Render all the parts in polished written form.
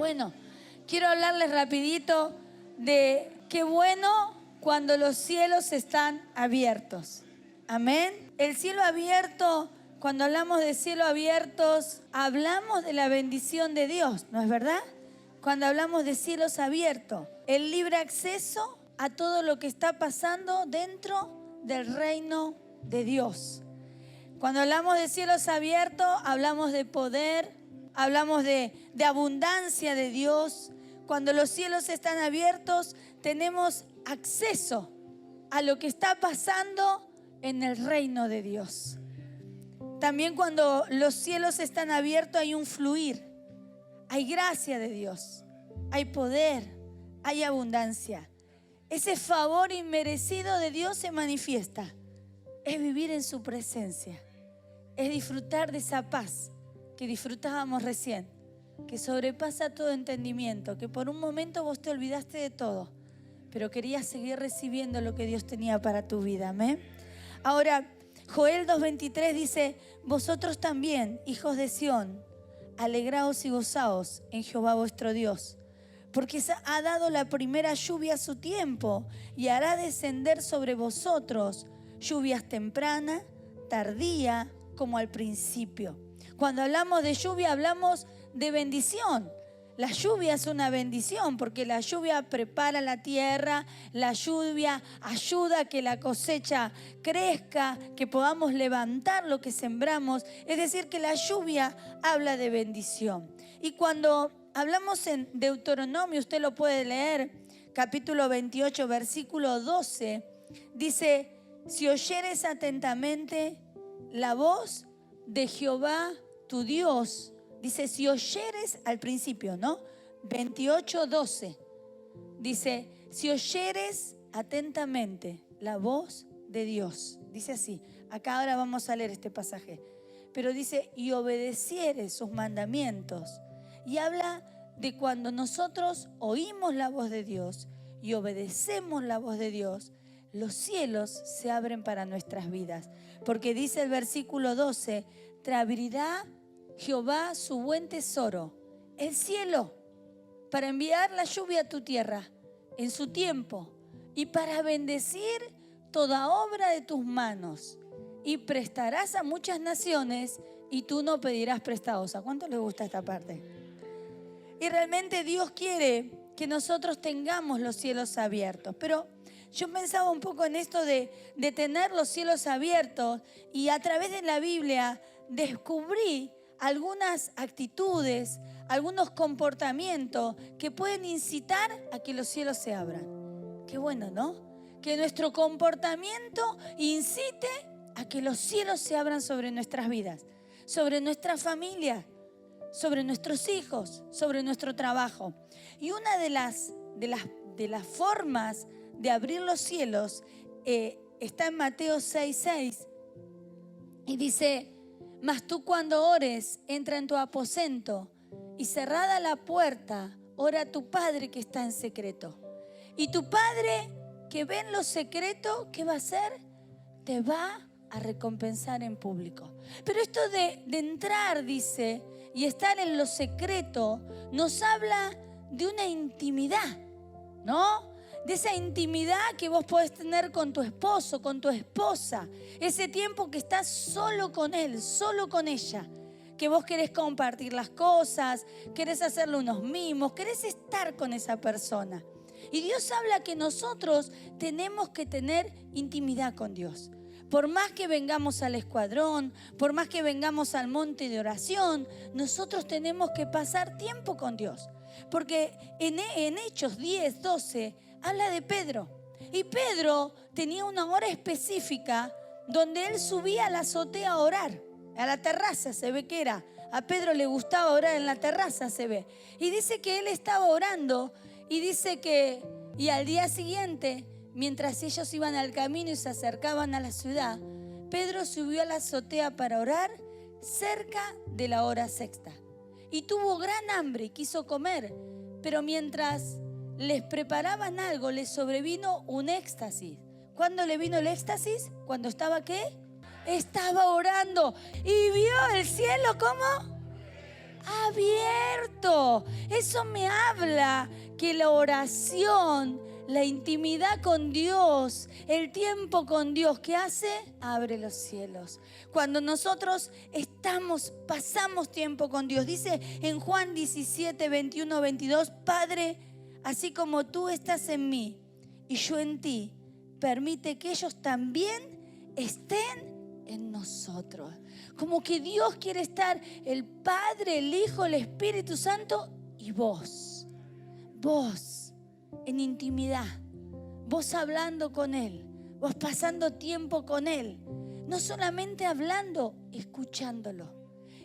Bueno, quiero hablarles rapidito de qué bueno cuando los cielos están abiertos. Amén. El cielo abierto, cuando hablamos de cielo abiertos, hablamos de la bendición de Dios, ¿no es verdad? Cuando hablamos de cielos abiertos, el libre acceso a todo lo que está pasando dentro del reino de Dios. Cuando hablamos de cielos abiertos, hablamos de poder, hablamos de abundancia de Dios. Cuando los cielos están abiertos, tenemos acceso a lo que está pasando en el reino de Dios. También cuando los cielos están abiertos hay un fluir, hay gracia de Dios, hay poder, hay abundancia. Ese favor inmerecido de Dios se manifiesta. Es vivir en su presencia, es disfrutar de esa paz que disfrutábamos recién, que sobrepasa todo entendimiento, que por un momento vos te olvidaste de todo, pero querías seguir recibiendo lo que Dios tenía para tu vida. Amén. Ahora, Joel 2:23 dice: vosotros también, hijos de Sión, alegraos y gozaos en Jehová vuestro Dios, porque ha dado la primera lluvia a su tiempo y hará descender sobre vosotros lluvias temprana, tardía, como al principio. Cuando hablamos de lluvia, hablamos de bendición. La lluvia es una bendición porque la lluvia prepara la tierra, la lluvia ayuda a que la cosecha crezca, que podamos levantar lo que sembramos. Es decir, que la lluvia habla de bendición. Y cuando hablamos en Deuteronomio, usted lo puede leer, capítulo 28, versículo 12, dice: si oyeres atentamente la voz de Jehová tu Dios, dice, si oyeres, al principio, ¿no? 28:12, dice, si oyeres atentamente la voz de Dios, dice así. Acá ahora vamos a leer este pasaje, pero dice, y obedecieres sus mandamientos. Y habla de cuando nosotros oímos la voz de Dios y obedecemos la voz de Dios, los cielos se abren para nuestras vidas. Porque dice el versículo 12, te abrirá Jehová su buen tesoro, el cielo, para enviar la lluvia a tu tierra en su tiempo y para bendecir toda obra de tus manos. Y prestarás a muchas naciones y tú no pedirás prestados. ¿A cuánto les gusta esta parte? Y realmente Dios quiere que nosotros tengamos los cielos abiertos. Pero yo pensaba un poco en esto de tener los cielos abiertos, y a través de la Biblia descubrí algunas actitudes, algunos comportamientos que pueden incitar a que los cielos se abran. Qué bueno, ¿no? Que nuestro comportamiento incite a que los cielos se abran sobre nuestras vidas, sobre nuestra familia, sobre nuestros hijos, sobre nuestro trabajo. Y una de las formas de abrir los cielos está en Mateo 6:6 y dice: mas tú cuando ores, entra en tu aposento y cerrada la puerta, ora a tu Padre que está en secreto. Y tu Padre que ve en lo secreto, ¿qué va a hacer? Te va a recompensar en público. Pero esto de entrar, dice, y estar en lo secreto, nos habla de una intimidad, ¿no? De esa intimidad que vos podés tener con tu esposo, con tu esposa. Ese tiempo que estás solo con él, solo con ella. Que vos querés compartir las cosas, querés hacerle unos mimos, querés estar con esa persona. Y Dios habla que nosotros tenemos que tener intimidad con Dios. Por más que vengamos al escuadrón, por más que vengamos al monte de oración, nosotros tenemos que pasar tiempo con Dios. Porque en Hechos 10:12 habla de Pedro. Y Pedro tenía una hora específica donde él subía a la azotea a orar. A la terraza se ve que era. A Pedro le gustaba orar en la terraza, se ve. Y dice que él estaba orando y dice que, y al día siguiente, mientras ellos iban al camino y se acercaban a la ciudad, Pedro subió a la azotea para orar cerca de la hora sexta. Y tuvo gran hambre y quiso comer, pero mientras les preparaban algo, les sobrevino un éxtasis. ¿Cuándo le vino el éxtasis? ¿Cuando estaba qué? Estaba orando y vio el cielo, ¿cómo? abierto. Eso me habla que la oración, la intimidad con Dios, el tiempo con Dios, ¿qué hace? Abre los cielos. Cuando nosotros pasamos tiempo con Dios, dice en Juan 17, 21, 22, Padre, así como tú estás en mí y yo en ti, permite que ellos también estén en nosotros. Como que Dios quiere estar, el Padre, el Hijo, el Espíritu Santo y vos en intimidad, vos hablando con Él, vos pasando tiempo con Él, no solamente hablando, escuchándolo.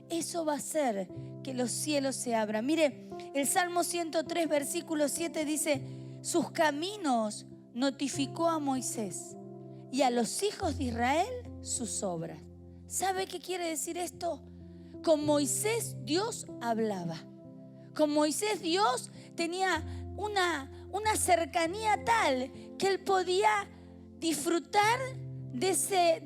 Eso va a hacer que los cielos se abran. Mire, el Salmo 103, versículo 7 dice, sus caminos notificó a Moisés y a los hijos de Israel sus obras. ¿Sabe qué quiere decir esto? Con Moisés Dios hablaba. Con Moisés Dios tenía una cercanía tal que él podía disfrutar de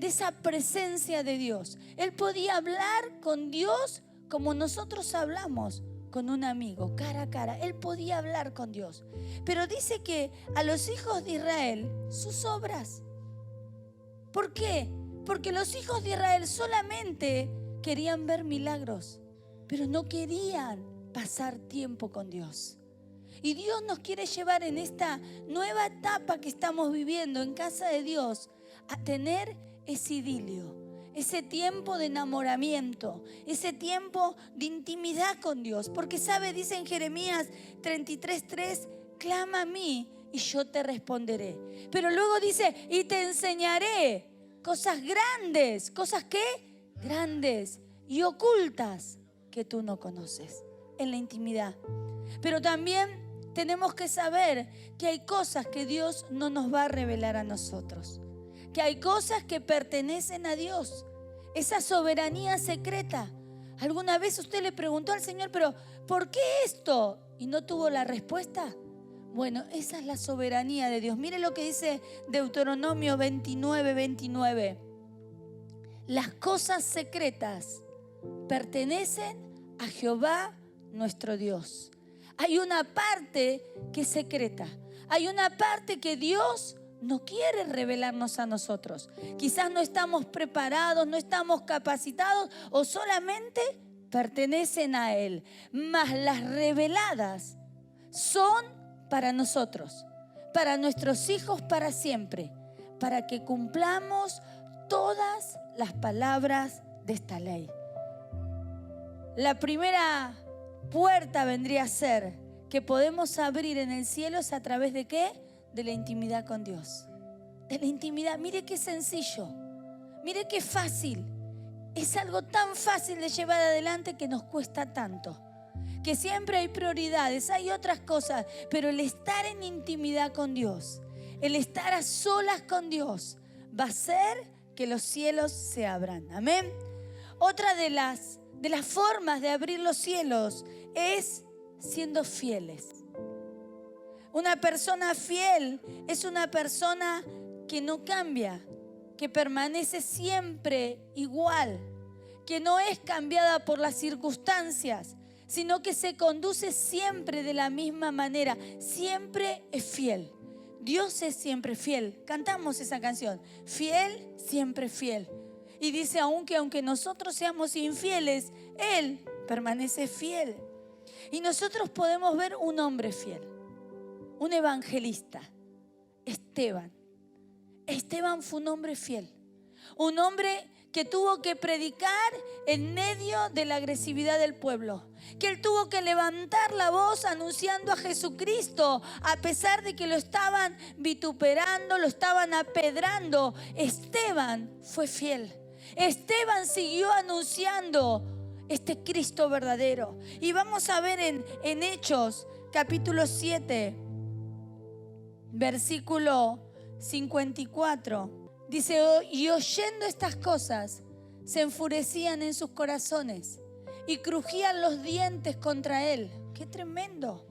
esa presencia de Dios. Él podía hablar con Dios como nosotros hablamos con un amigo, cara a cara. Él podía hablar con Dios. Pero dice que a los hijos de Israel, sus obras. ¿Por qué? Porque los hijos de Israel solamente querían ver milagros, pero no querían pasar tiempo con Dios. Y Dios nos quiere llevar en esta nueva etapa que estamos viviendo en casa de Dios a tener ese idilio, ese tiempo de enamoramiento, ese tiempo de intimidad con Dios. Porque sabe, dice en Jeremías 33:3, clama a mí y yo te responderé. Pero luego dice, y te enseñaré cosas grandes. ¿Cosas qué? Grandes y ocultas que tú no conoces, en la intimidad. Pero también tenemos que saber que hay cosas que Dios no nos va a revelar a nosotros, que hay cosas que pertenecen a Dios, esa soberanía secreta. ¿Alguna vez usted le preguntó al Señor, pero ¿por qué esto? Y no tuvo la respuesta. Bueno, esa es la soberanía de Dios. Mire lo que dice Deuteronomio 29, 29. Las cosas secretas pertenecen a Jehová nuestro Dios. Hay una parte que es secreta. Hay una parte que Dios no quiere revelarnos a nosotros. Quizás no estamos preparados, no estamos capacitados o solamente pertenecen a Él. Mas las reveladas son para nosotros, para nuestros hijos para siempre, para que cumplamos todas las palabras de esta ley. La primera puerta vendría a ser que podemos abrir en el cielo es a través de ¿qué? De la intimidad con Dios. De la intimidad. Mire qué sencillo. Mire qué fácil. Es algo tan fácil de llevar adelante que nos cuesta tanto. Que siempre hay prioridades, hay otras cosas, pero el estar en intimidad con Dios, el estar a solas con Dios, va a hacer que los cielos se abran. Amén. Otra de las formas de abrir los cielos es siendo fieles. Una persona fiel es una persona que no cambia, que permanece siempre igual, que no es cambiada por las circunstancias, sino que se conduce siempre de la misma manera, siempre es fiel. Dios es siempre fiel. Cantamos esa canción, fiel, siempre fiel. Y dice, aunque nosotros seamos infieles, Él permanece fiel. Y nosotros podemos ver un hombre fiel, un evangelista, Esteban. Esteban fue un hombre fiel, un hombre que tuvo que predicar en medio de la agresividad del pueblo, que él tuvo que levantar la voz anunciando a Jesucristo, a pesar de que lo estaban vituperando, lo estaban apedrando. Esteban fue fiel. Esteban siguió anunciando este Cristo verdadero. Y vamos a ver en Hechos capítulo 7, versículo 54. Dice, y oyendo estas cosas, se enfurecían en sus corazones y crujían los dientes contra él. ¡Qué tremendo!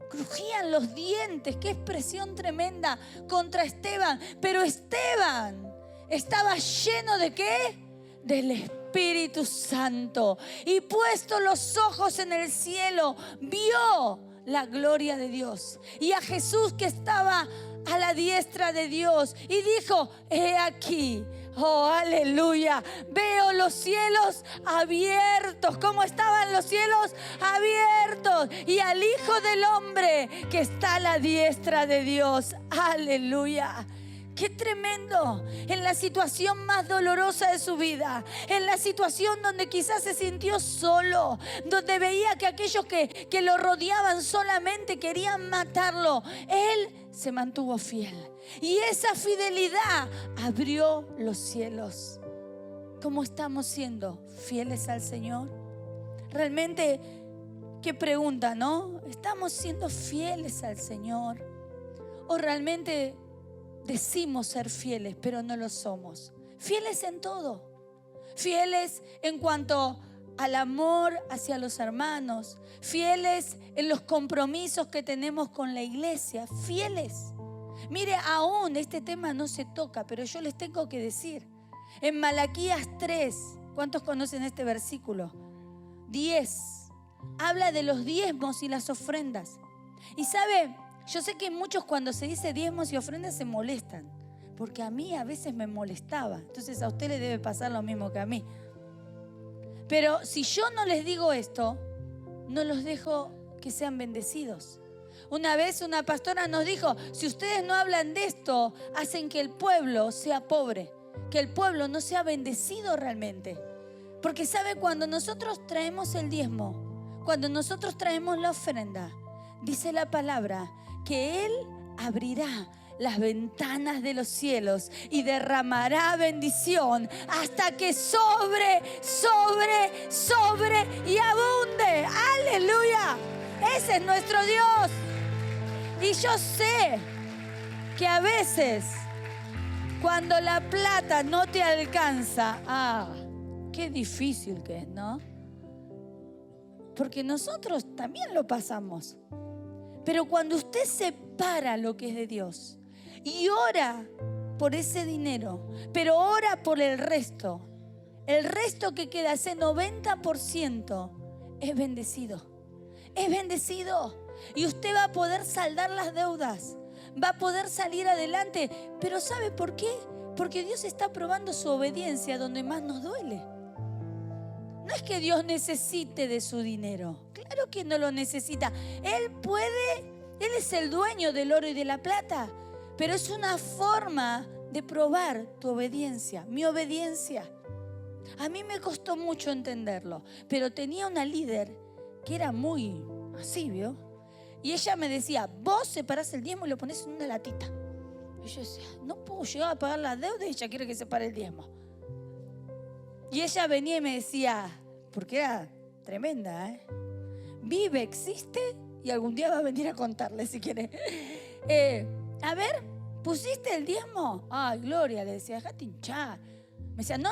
Crujían los dientes, qué expresión tremenda contra Esteban. Pero Esteban estaba lleno ¿de qué? del Espíritu Santo. Y puesto los ojos en el cielo, vio la gloria de Dios y a Jesús que estaba a la diestra de Dios, y dijo: he aquí, oh aleluya, veo los cielos abiertos. ¿Cómo estaban los cielos abiertos? Y al Hijo del Hombre que está a la diestra de Dios. Aleluya. ¡Qué tremendo! En la situación más dolorosa de su vida, en la situación donde quizás se sintió solo, donde veía que aquellos que lo rodeaban solamente querían matarlo, Él se mantuvo fiel. Y esa fidelidad abrió los cielos. ¿Cómo estamos siendo fieles al Señor? Realmente, qué pregunta, ¿no? ¿Estamos siendo fieles al Señor? ¿O realmente decimos ser fieles, pero no lo somos? Fieles en todo. Fieles en cuanto al amor hacia los hermanos. Fieles en los compromisos que tenemos con la iglesia. Fieles. Mire, aún este tema no se toca, pero yo les tengo que decir. En Malaquías 3, ¿cuántos conocen este versículo? 10. Habla de los diezmos y las ofrendas. Y sabe, yo sé que muchos cuando se dice diezmos y ofrendas se molestan, porque a mí a veces me molestaba. Entonces a usted le debe pasar lo mismo que a mí. Pero si yo no les digo esto, no los dejo que sean bendecidos. Una vez una pastora nos dijo: si ustedes no hablan de esto, hacen que el pueblo sea pobre, que el pueblo no sea bendecido realmente. Porque sabe, cuando nosotros traemos el diezmo, cuando nosotros traemos la ofrenda, dice la palabra que Él abrirá las ventanas de los cielos y derramará bendición hasta que sobre y abunde. ¡Aleluya! Ese es nuestro Dios. Y yo sé que a veces cuando la plata no te alcanza, qué difícil que es, ¿no? Porque nosotros también lo pasamos. Pero cuando usted separa lo que es de Dios y ora por ese dinero, pero ora por el resto que queda, ese 90%, es bendecido. Es bendecido. Y usted va a poder saldar las deudas, va a poder salir adelante. Pero ¿sabe por qué? Porque Dios está probando su obediencia donde más nos duele. No es que Dios necesite de su dinero. Claro que no lo necesita. Él puede, Él es el dueño del oro y de la plata. Pero es una forma de probar tu obediencia, mi obediencia. A mí me costó mucho entenderlo. Pero tenía una líder que era muy así, ¿vio? Y ella me decía: vos separás el diezmo y lo ponés en una latita. Y yo decía: no puedo llegar a pagar las deudas y ella quiere que separe el diezmo. Y ella venía y me decía, porque era tremenda, vive, existe y algún día va a venir a contarle si quiere. A ver, ¿pusiste el diezmo? Ay, Gloria, le decía, déjate hinchar. Me decía, no,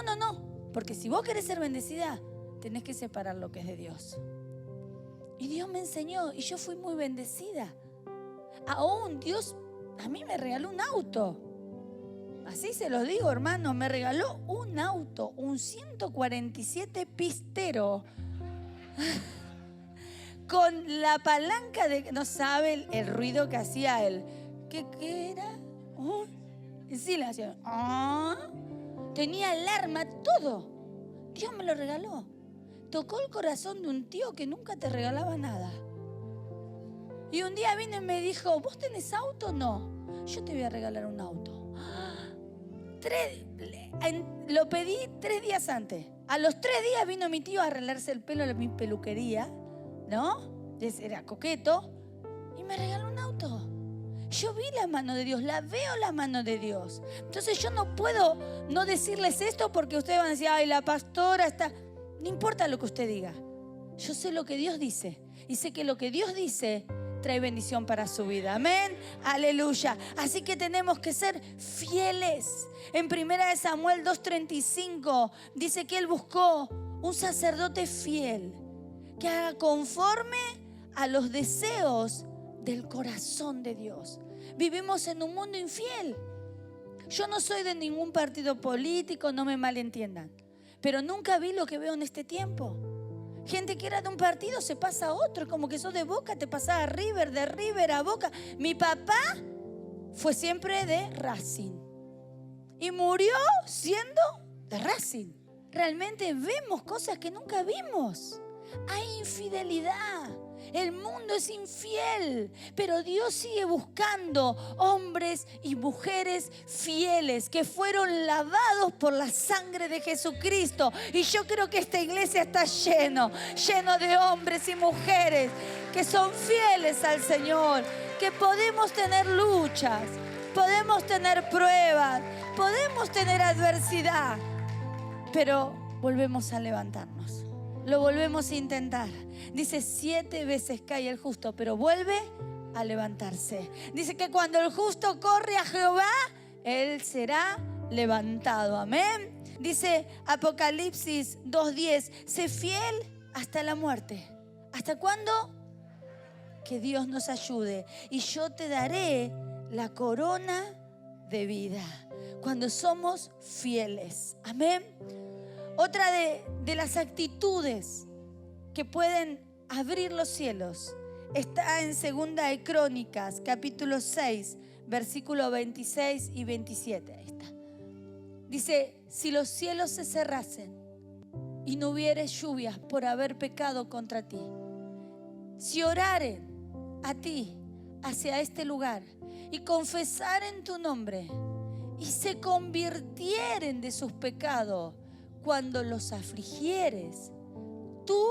porque si vos querés ser bendecida, tenés que separar lo que es de Dios. Y Dios me enseñó y yo fui muy bendecida. Aún Dios a mí me regaló un auto. Así se los digo, hermano, me regaló un auto, un 147 pistero, con la palanca de... No sabe el ruido que hacía él. ¿Qué era? Sí, le hacía. Tenía alarma, todo. Dios me lo regaló. Tocó el corazón de un tío que nunca te regalaba nada. Y un día vino y me dijo, ¿vos tenés auto? No, yo te voy a regalar un auto. Lo pedí 3 días antes. A los 3 días vino mi tío a arreglarse el pelo en mi peluquería, ¿no? Era coqueto. Y me regaló un auto. Yo vi la mano de Dios, la veo la mano de Dios. Entonces yo no puedo no decirles esto porque ustedes van a decir, ay, la pastora está... No importa lo que usted diga. Yo sé lo que Dios dice. Y sé que lo que Dios dice trae bendición para su vida. Amén. Aleluya. Así que tenemos que ser fieles. En 1 Samuel 2:35 dice que él buscó un sacerdote fiel que haga conforme a los deseos del corazón de Dios. Vivimos en un mundo infiel. Yo no soy de ningún partido político, no me malentiendan. pero nunca vi lo que veo en este tiempo. Gente que era de un partido se pasa a otro, como que sos de Boca, te pasás a River, de River a Boca. Mi papá fue siempre de Racing y murió siendo de Racing. Realmente vemos cosas que nunca vimos. Hay infidelidad. El mundo es infiel, pero Dios sigue buscando hombres y mujeres fieles que fueron lavados por la sangre de Jesucristo. Y yo creo que esta iglesia está lleno de hombres y mujeres que son fieles al Señor, que podemos tener luchas, podemos tener pruebas, podemos tener adversidad, pero volvemos a levantarnos. Lo volvemos a intentar. Dice 7 veces cae el justo, pero vuelve a levantarse. Dice que cuando el justo corre a Jehová, él será levantado. Amén. Dice Apocalipsis 2:10, sé fiel hasta la muerte. ¿Hasta cuándo? Que Dios nos ayude. Y yo te daré la corona de vida. Cuando somos fieles. Amén. Otra de las actitudes que pueden abrir los cielos está en 2 de Crónicas, capítulo 6, versículos 26 y 27. Ahí está. Dice, si los cielos se cerrasen y no hubiere lluvias por haber pecado contra ti, si oraren a ti hacia este lugar y confesaren tu nombre y se convirtieren de sus pecados, cuando los afligieres, tú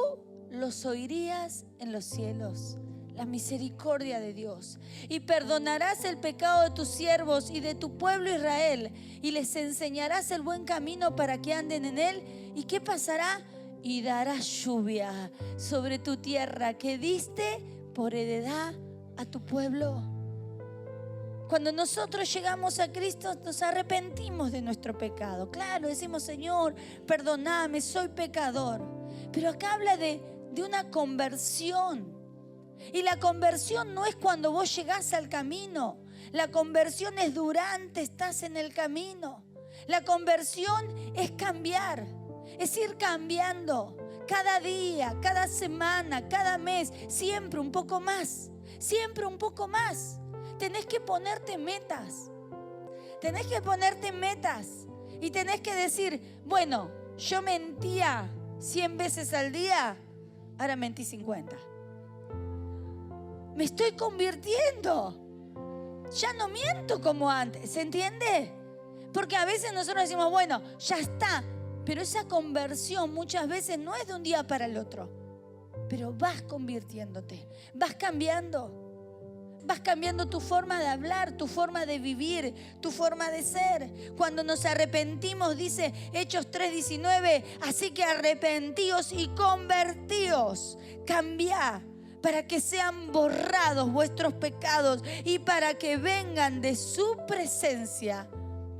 los oirías en los cielos, la misericordia de Dios, y perdonarás el pecado de tus siervos y de tu pueblo Israel, y les enseñarás el buen camino para que anden en él. ¿Y qué pasará? Y darás lluvia sobre tu tierra que diste por heredad a tu pueblo. Cuando nosotros llegamos a Cristo, nos arrepentimos de nuestro pecado. Claro, decimos, Señor, perdóname, soy pecador. Pero acá habla de una conversión. Y la conversión no es cuando vos llegás al camino. La conversión es durante estás en el camino. La conversión es cambiar, es ir cambiando. Cada día, cada semana, cada mes, siempre un poco más. Siempre un poco más. Tenés que ponerte metas. Tenés que ponerte metas. Y tenés que decir, bueno, yo mentía 100 veces al día, ahora mentí 50. Me estoy convirtiendo. Ya no miento como antes, ¿se entiende? Porque a veces nosotros decimos, bueno, ya está. Pero esa conversión muchas veces no es de un día para el otro. Pero vas convirtiéndote, vas cambiando. Vas cambiando tu forma de hablar, tu forma de vivir, tu forma de ser. Cuando nos arrepentimos, dice Hechos 3:19, así que arrepentíos y convertíos. Cambiá para que sean borrados vuestros pecados y para que vengan de su presencia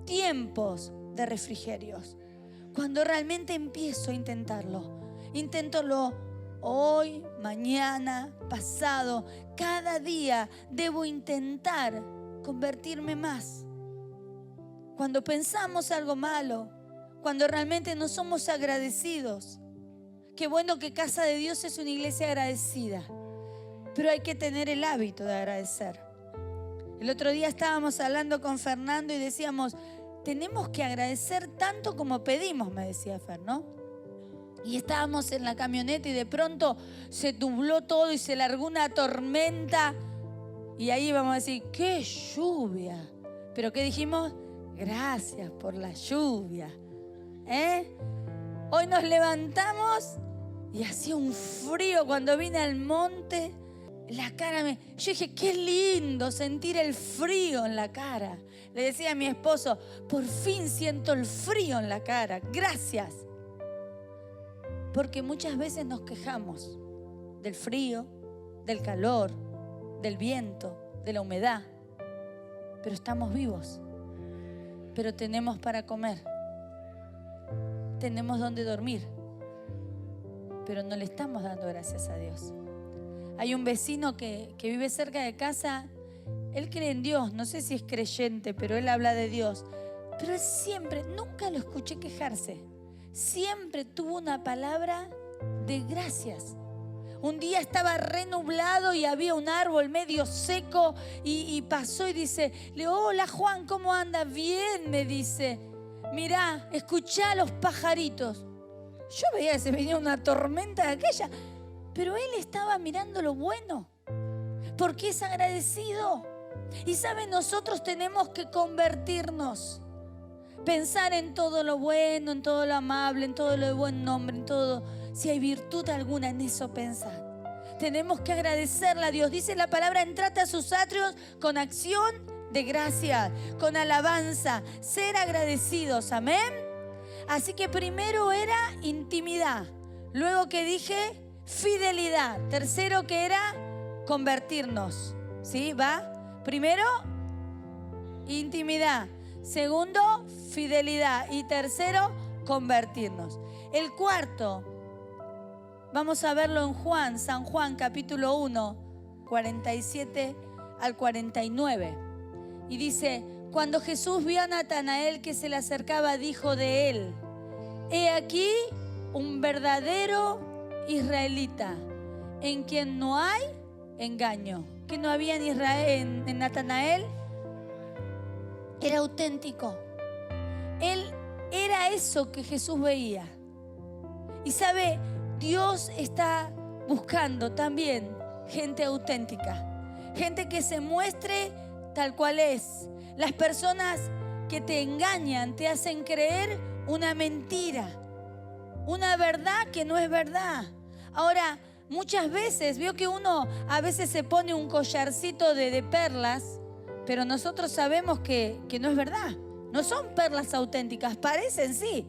tiempos de refrigerios. Cuando realmente empiezo a intentarlo, inténtalo hoy, mañana, pasado, cada día debo intentar convertirme más. Cuando pensamos algo malo, cuando realmente no somos agradecidos. Qué bueno que Casa de Dios es una iglesia agradecida, pero hay que tener el hábito de agradecer. El otro día estábamos hablando con Fernando y decíamos, tenemos que agradecer tanto como pedimos, me decía Fer, ¿no? Y estábamos en la camioneta y de pronto se nubló todo y se largó una tormenta. Y ahí vamos a decir, ¡qué lluvia! ¿Pero qué dijimos? Gracias por la lluvia. Hoy nos levantamos y hacía un frío cuando vine al monte. La cara yo dije, qué lindo sentir el frío en la cara. Le decía a mi esposo, por fin siento el frío en la cara. Gracias. Porque muchas veces nos quejamos del frío, del calor, del viento, de la humedad. Pero estamos vivos. Pero tenemos para comer. Tenemos donde dormir. Pero no le estamos dando gracias a Dios. Hay un vecino que vive cerca de casa. Él cree en Dios. No sé si es creyente, pero él habla de Dios. Pero él siempre, nunca lo escuché quejarse. siempre tuvo una palabra de gracias. Un día estaba renublado y había un árbol medio seco y pasó y dice, hola Juan, ¿cómo anda? Bien, me dice. Mirá, escuchá a los pajaritos. Yo veía que se venía una tormenta de aquella, pero él estaba mirando lo bueno, porque es agradecido. Y saben, nosotros tenemos que convertirnos, pensar en todo lo bueno, en todo lo amable, en todo lo de buen nombre, en todo. Si hay virtud alguna, en eso pensar. Tenemos que agradecerle a Dios. Dice la palabra, entrate a sus atrios con acción de gracia, con alabanza, ser agradecidos. Amén. Así que primero era intimidad. Luego que dije, fidelidad. Tercero que era convertirnos. ¿Sí? ¿Va? Primero, intimidad. Segundo, fidelidad. Y tercero, convertirnos. El cuarto, vamos a verlo en San Juan capítulo 1, 47 al 49. Y dice, cuando Jesús vio a Natanael que se le acercaba, dijo de él, he aquí un verdadero israelita, en quien no hay engaño. Que no había en Israel, en Natanael, era auténtico. Él era eso que Jesús veía. Y sabe, Dios está buscando también gente auténtica, gente que se muestre tal cual es. Las personas que te engañan, te hacen creer una mentira, una verdad que no es verdad. Ahora, muchas veces veo que uno a veces se pone un collarcito de perlas, pero nosotros sabemos que no es verdad. No son perlas auténticas, parecen sí,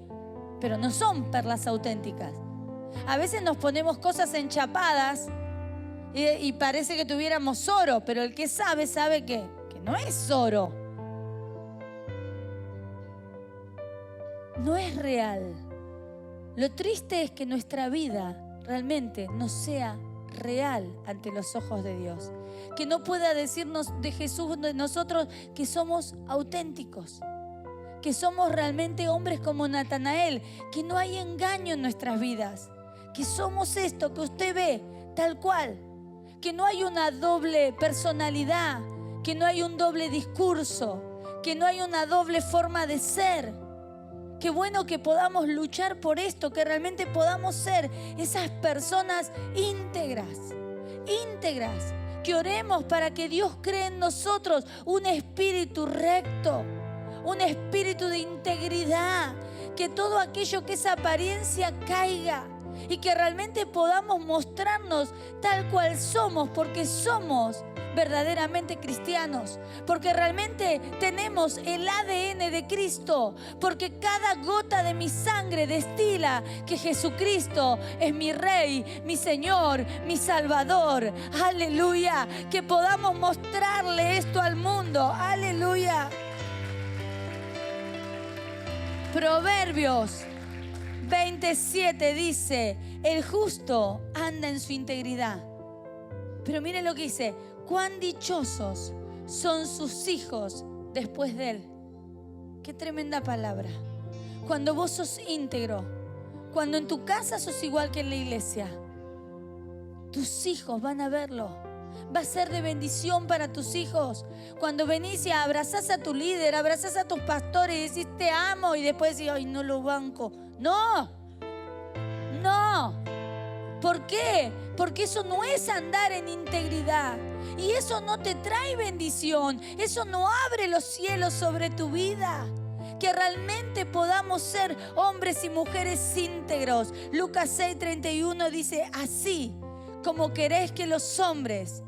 pero no son perlas auténticas. A veces nos ponemos cosas enchapadas y parece que tuviéramos oro, pero el que sabe que no es oro. No es real. Lo triste es que nuestra vida realmente no sea real ante los ojos de Dios. Que no pueda decirnos de Jesús, de nosotros, que somos auténticos. Que somos realmente hombres como Natanael. Que no hay engaño en nuestras vidas. Que somos esto que usted ve tal cual. Que no hay una doble personalidad. Que no hay un doble discurso. Que no hay una doble forma de ser. Qué bueno que podamos luchar por esto, que realmente podamos ser esas personas íntegras, íntegras. Que oremos para que Dios cree en nosotros un espíritu recto, un espíritu de integridad, que todo aquello que es apariencia caiga y que realmente podamos mostrarnos tal cual somos, porque somos verdaderamente cristianos, porque realmente tenemos el ADN de Cristo, porque cada gota de mi sangre destila que Jesucristo es mi Rey, mi Señor, mi Salvador. Aleluya, que podamos mostrarle esto al mundo. Aleluya. Proverbios 27 dice, el justo anda en su integridad. Pero miren lo que dice, cuán dichosos son sus hijos después de él. Qué tremenda palabra. Cuando vos sos íntegro, cuando en tu casa sos igual que en la iglesia, tus hijos van a verlo. Va a ser de bendición para tus hijos. Cuando venís y abrazás a tu líder, abrazás a tus pastores y decís te amo, y después decís, ay, no lo banco. No, no. ¿Por qué? Porque eso no es andar en integridad. Y eso no te trae bendición. Eso no abre los cielos sobre tu vida. Que realmente podamos ser hombres y mujeres íntegros. Lucas 6:31 dice, así como queréis que los hombres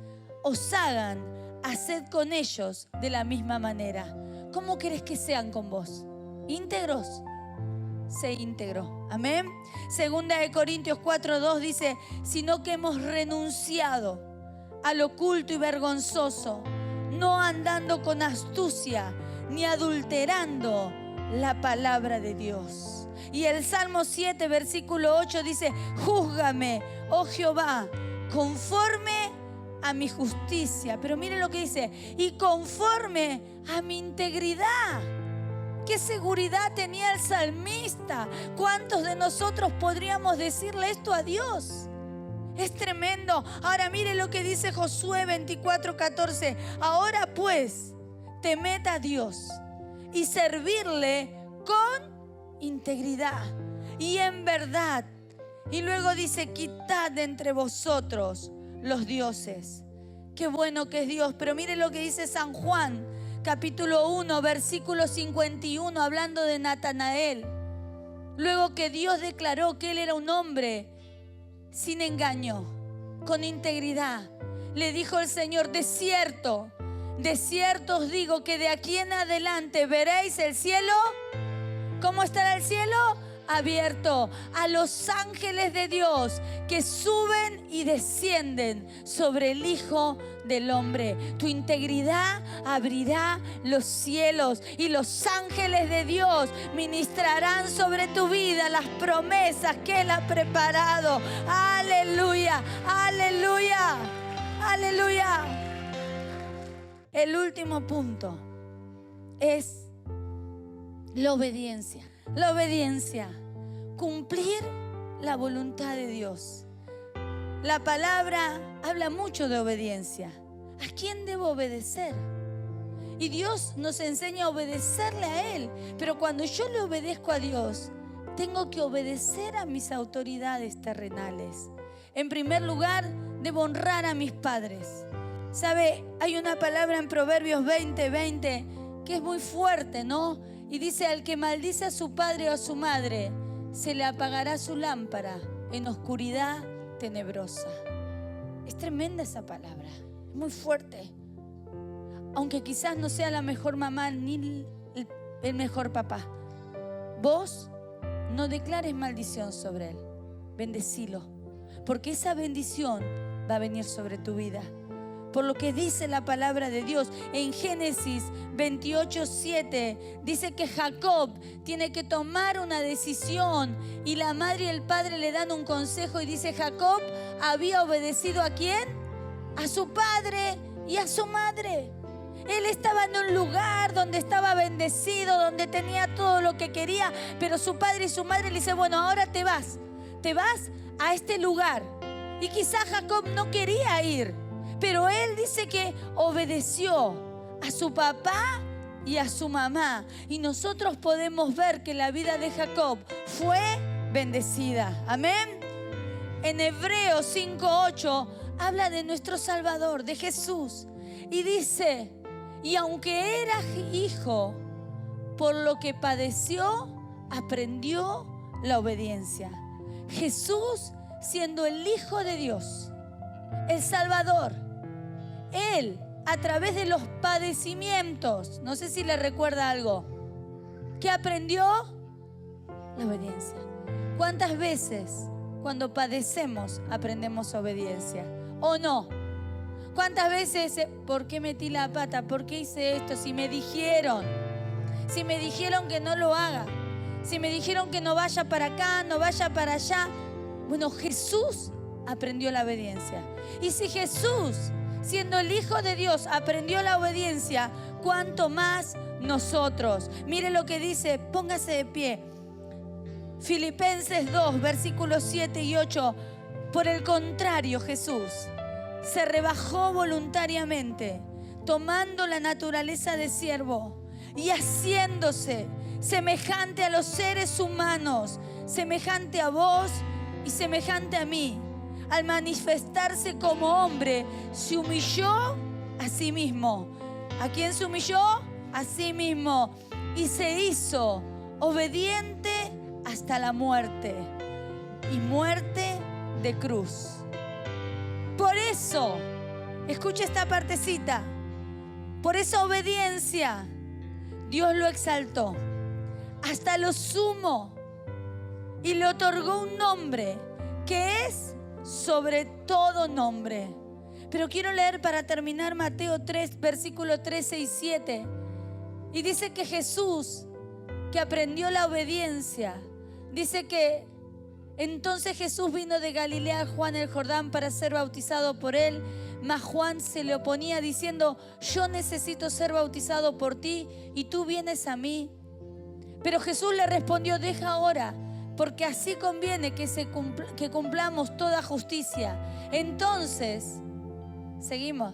os hagan, haced con ellos de la misma manera. ¿Cómo querés que sean con vos? ¿Íntegros? Sé íntegro. Amén. Segunda de Corintios 4:2 dice, sino que hemos renunciado al oculto y vergonzoso, no andando con astucia ni adulterando la palabra de Dios. Y el Salmo 7 versículo 8 dice, júzgame, oh Jehová, conforme a mi justicia. Pero miren lo que dice, y conforme a mi integridad. ¿Qué seguridad tenía el salmista? ¿Cuántos de nosotros podríamos decirle esto a Dios? Es tremendo. Ahora mire lo que dice Josué 24:14. Ahora pues, temed a Dios y servirle con integridad y en verdad. Y luego dice, quitad de entre vosotros los dioses. Qué bueno que es Dios. Pero mire lo que dice San Juan, capítulo 1, versículo 51, hablando de Natanael. Luego que Dios declaró que él era un hombre sin engaño, con integridad, le dijo el Señor, de cierto os digo que de aquí en adelante veréis el cielo. ¿Cómo estará el cielo? Abierto, a los ángeles de Dios que suben y descienden sobre el Hijo del Hombre. Tu integridad abrirá los cielos y los ángeles de Dios ministrarán sobre tu vida las promesas que Él ha preparado. Aleluya, aleluya, aleluya. El último punto es la obediencia. La obediencia, cumplir la voluntad de Dios. La palabra habla mucho de obediencia. ¿A quién debo obedecer? Y Dios nos enseña a obedecerle a Él. Pero cuando yo le obedezco a Dios, tengo que obedecer a mis autoridades terrenales. En primer lugar, debo honrar a mis padres. ¿Sabe? Hay una palabra en Proverbios 20:20 que es muy fuerte, ¿no? Y dice, al que maldice a su padre o a su madre, se le apagará su lámpara en oscuridad tenebrosa. Es tremenda esa palabra, es muy fuerte. Aunque quizás no sea la mejor mamá ni el mejor papá, vos no declares maldición sobre él, bendecilo, porque esa bendición va a venir sobre tu vida. Por lo que dice la palabra de Dios en Génesis 28:7, dice que Jacob tiene que tomar una decisión y la madre y el padre le dan un consejo y dice, Jacob había obedecido ¿a quién? A su padre y a su madre. Él estaba en un lugar donde estaba bendecido, donde tenía todo lo que quería, pero su padre y su madre le dicen, bueno, ahora te vas a este lugar. Y quizás Jacob no quería ir, pero él dice que obedeció a su papá y a su mamá. Y nosotros podemos ver que la vida de Jacob fue bendecida. Amén. En Hebreos 5:8 habla de nuestro Salvador, de Jesús. Y dice, y aunque era hijo, por lo que padeció, aprendió la obediencia. Jesús, siendo el Hijo de Dios, el Salvador, Él, a través de los padecimientos, no sé si le recuerda algo, ¿qué aprendió? La obediencia. ¿Cuántas veces cuando padecemos aprendemos obediencia? ¿O no? ¿Cuántas veces, por qué metí la pata? ¿Por qué hice esto? Si me dijeron que no lo haga, si me dijeron que no vaya para acá, no vaya para allá. Bueno, Jesús aprendió la obediencia. Y si Jesús, siendo el Hijo de Dios, aprendió la obediencia, ¿cuánto más nosotros? Mire lo que dice, póngase de pie. Filipenses 2, versículos 7 y 8. Por el contrario, Jesús se rebajó voluntariamente, tomando la naturaleza de siervo y haciéndose semejante a los seres humanos, semejante a vos y semejante a mí. Al manifestarse como hombre, se humilló a sí mismo. ¿A quién se humilló? A sí mismo. Y se hizo obediente hasta la muerte, y muerte de cruz. Por eso, escucha esta partecita, por esa obediencia, Dios lo exaltó hasta lo sumo y le otorgó un nombre que es sobre todo nombre. Pero quiero leer para terminar Mateo 3, versículos 13 y 7. Y dice que Jesús, que aprendió la obediencia, dice que entonces Jesús vino de Galilea a Juan el Jordán para ser bautizado por él. Mas Juan se le oponía diciendo, yo necesito ser bautizado por ti y tú vienes a mí. Pero Jesús le respondió: deja ahora, porque así conviene que cumplamos toda justicia. Entonces, seguimos.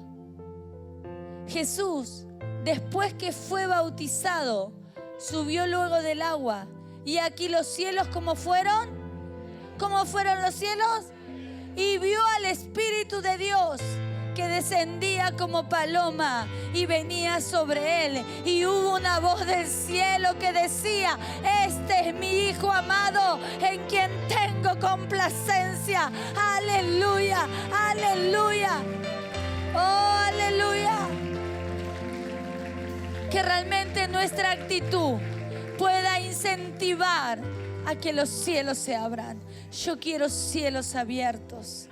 Jesús, después que fue bautizado, subió luego del agua. Y aquí los cielos, ¿cómo fueron? ¿Cómo fueron los cielos? Y vio al Espíritu de Dios que descendía como paloma y venía sobre él. Y hubo una voz del cielo que decía: este es mi Hijo amado, en quien tengo complacencia. Aleluya, aleluya, oh aleluya. Que realmente nuestra actitud pueda incentivar a que los cielos se abran. Yo quiero cielos abiertos.